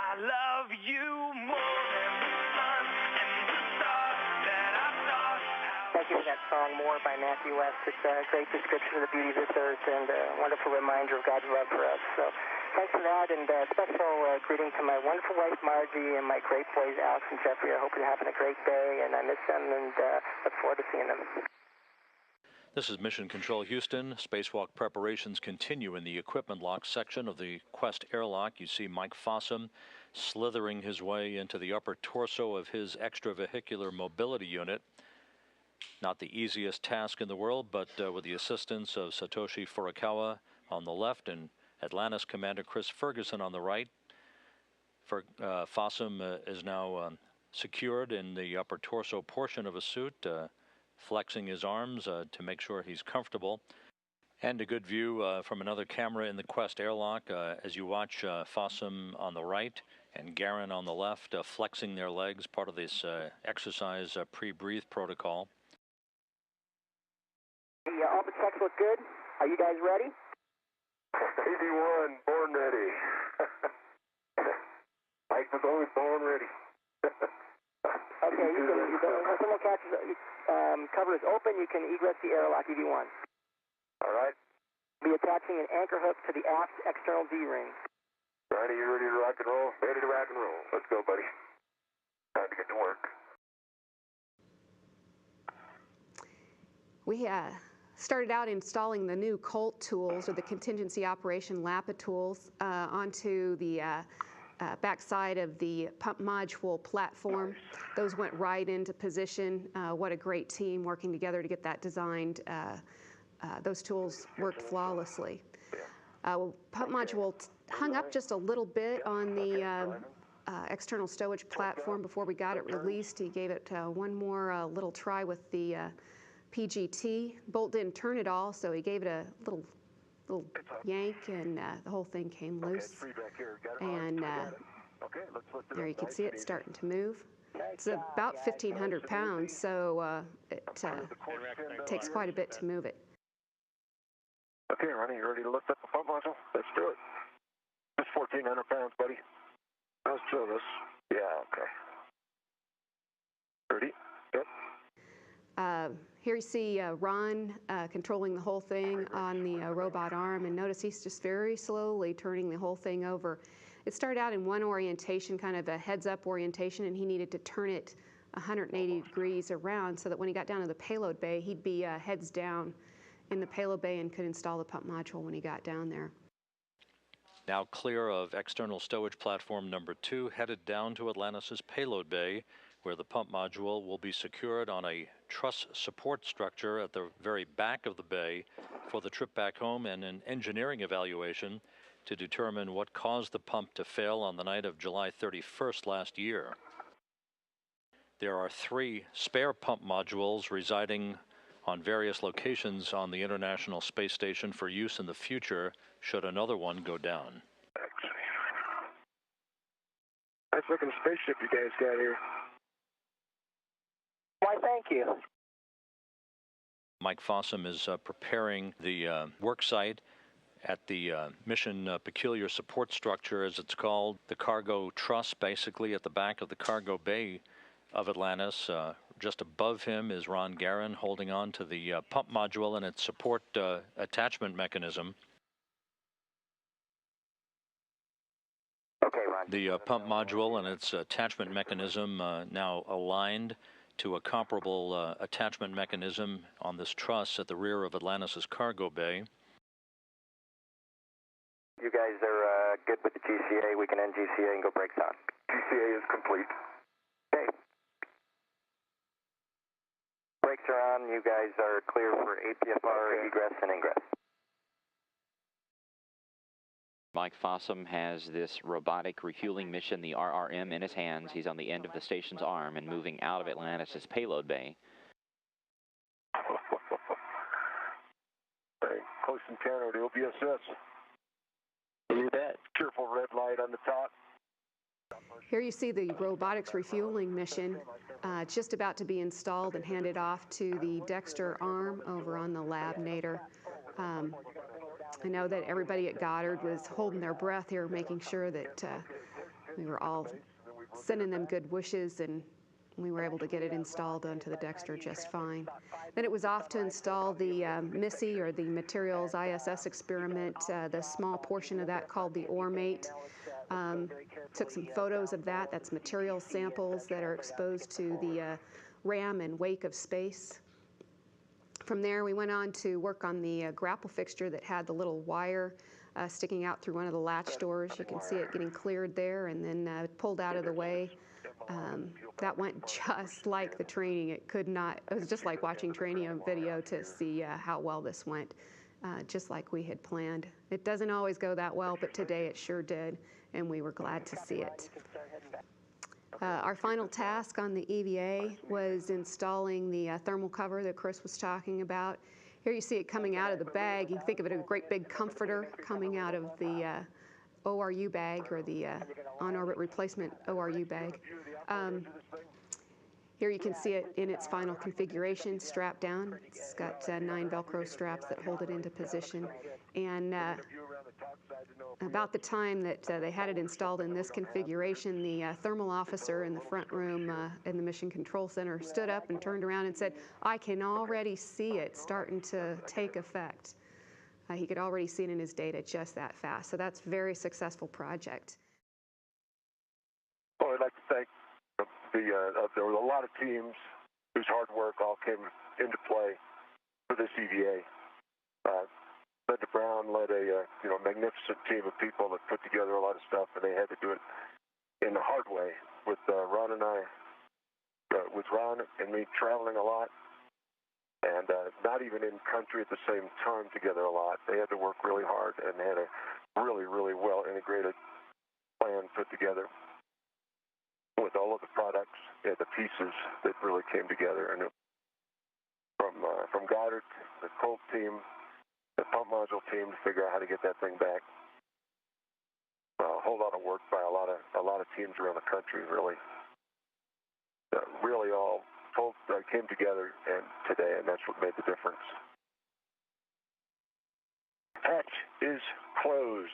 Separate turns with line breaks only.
I love you more than the sun and the stars that I saw.
Thank you for that song, More by Matthew West. It's a great description of the beauty of this earth and a wonderful reminder of God's love for us. So thanks for that, and special greeting to my wonderful wife, Margie, and my great boys, Alex and Jeffrey. I hope you're having a great day, and I miss them, and look forward to seeing them.
This is Mission Control Houston. Spacewalk preparations continue in the equipment lock section of the Quest airlock. You see Mike Fossum slithering his way into the upper torso of his extravehicular mobility unit. Not the easiest task in the world, but with the assistance of Satoshi Furukawa on the left and Atlantis Commander Chris Ferguson on the right. Fossum is now secured in the upper torso portion of a suit, flexing his arms to make sure he's comfortable. And a good view from another camera in the Quest airlock as you watch Fossum on the right and Garin on the left flexing their legs, part of this exercise pre-breathe protocol.
All the checks look good. Are you guys ready?
81, born ready. Mike was always born ready.
Okay, you can, when someone catches, cover is open, you can egress the airlock EV1.
All right.
Be attaching an anchor hook to the aft external D-ring.
Ronnie, you ready to rock and roll? Ready to rock and roll. Let's go, buddy. Time to get to work.
We started out installing the new COLT tools, or the Contingency Operation LAPA tools, onto the backside of the pump module platform. Those went right into position. What a great team working together to get that designed. Those tools worked flawlessly. Pump module hung up just a little bit on the external stowage platform before we got it released. He gave it one more little try with the PGT. Bolt didn't turn at all, so he gave it a little yank, and the whole thing came loose. And there you can see it starting to move. It's about 1,500 pounds, so it takes quite a bit to move it.
Okay, Ronnie, you ready to lift up the pump module? Let's do it. It's 1,400 pounds, buddy. Let's do this. Yeah, okay. Ready? Yep.
Here you see Ron controlling the whole thing on the robot arm, and notice he's just very slowly turning the whole thing over. It started out in one orientation, kind of a heads-up orientation, and he needed to turn it 180 degrees around so that when he got down to the payload bay, he'd be heads down in the payload bay and could install the pump module when he got down there.
Now clear of external stowage platform number 2, headed down to Atlantis' payload bay, where the pump module will be secured on a truss support structure at the very back of the bay for the trip back home and an engineering evaluation to determine what caused the pump to fail on the night of July 31st last year. There are 3 spare pump modules residing on various locations on the International Space Station for use in the future should another one go down.
Nice looking spaceship you guys got here.
Why, thank you.
Mike Fossum is preparing the work site at the Mission Peculiar Support Structure, as it's called, the cargo truss, basically at the back of the cargo bay of Atlantis. Just above him is Ron Garin holding on to the pump module and its support attachment mechanism.
Okay, Ron.
The pump module and its attachment mechanism now aligned to a comparable attachment mechanism on this truss at the rear of Atlantis' cargo bay.
You guys are good with the GCA. We can end GCA and go brakes on.
GCA is complete.
Okay. Brakes are on. You guys are clear for APFR egress and ingress.
Mike Fossum has this robotic refueling mission, the RRM, in his hands. He's on the end of the station's arm and moving out of Atlantis' payload bay.
Hey, close encounter to OBSS.
You bet.
Cheerful red light on the top.
Here you see the robotics refueling mission. It's just about to be installed and handed off to the Dexter arm over on the lab nadir. I know that everybody at Goddard was holding their breath here, making sure that we were all sending them good wishes, and we were able to get it installed onto the Dexter just fine. Then it was off to install the MISSE, or the Materials ISS experiment, the small portion of that called the ORMATE. Took some photos of that. That's material samples that are exposed to the ram and wake of space. From there, we went on to work on the grapple fixture that had the little wire sticking out through one of the latch doors. You can see it getting cleared there and then pulled out of the way. That went just like the training. It was just like watching training on video to see how well this went, just like we had planned. It doesn't always go that well, but today it sure did, and we were glad to see it. Our final task on the EVA was installing the thermal cover that Chris was talking about. Here you see it coming out of the bag. You can think of it as a great big comforter coming out of the ORU bag, or the on-orbit replacement ORU bag. Here you can see it in its final configuration, strapped down. It's got 9 Velcro straps that hold it into position. And about the time that they had it installed in this configuration, the thermal officer in the front room in the Mission Control Center stood up and turned around and said, "I can already see it starting to take effect." He could already see it in his data just that fast. So that's a very successful project.
Well, I'd like to thank there were a lot of teams whose hard work all came into play for this EVA. Linda Brown led a magnificent team of people that put together a lot of stuff, and they had to do it in the hard way with Ron and I, with Ron and me traveling a lot, and not even in country at the same time together a lot. They had to work really hard, and they had a really, really well integrated plan put together with all of the products and the pieces that really came together. And from Goddard, the Colt team, the pump module team, to figure out how to get that thing back. A whole lot of work by a lot of teams around the country, really. Really all came together today, and that's what made the difference. Hatch is closed.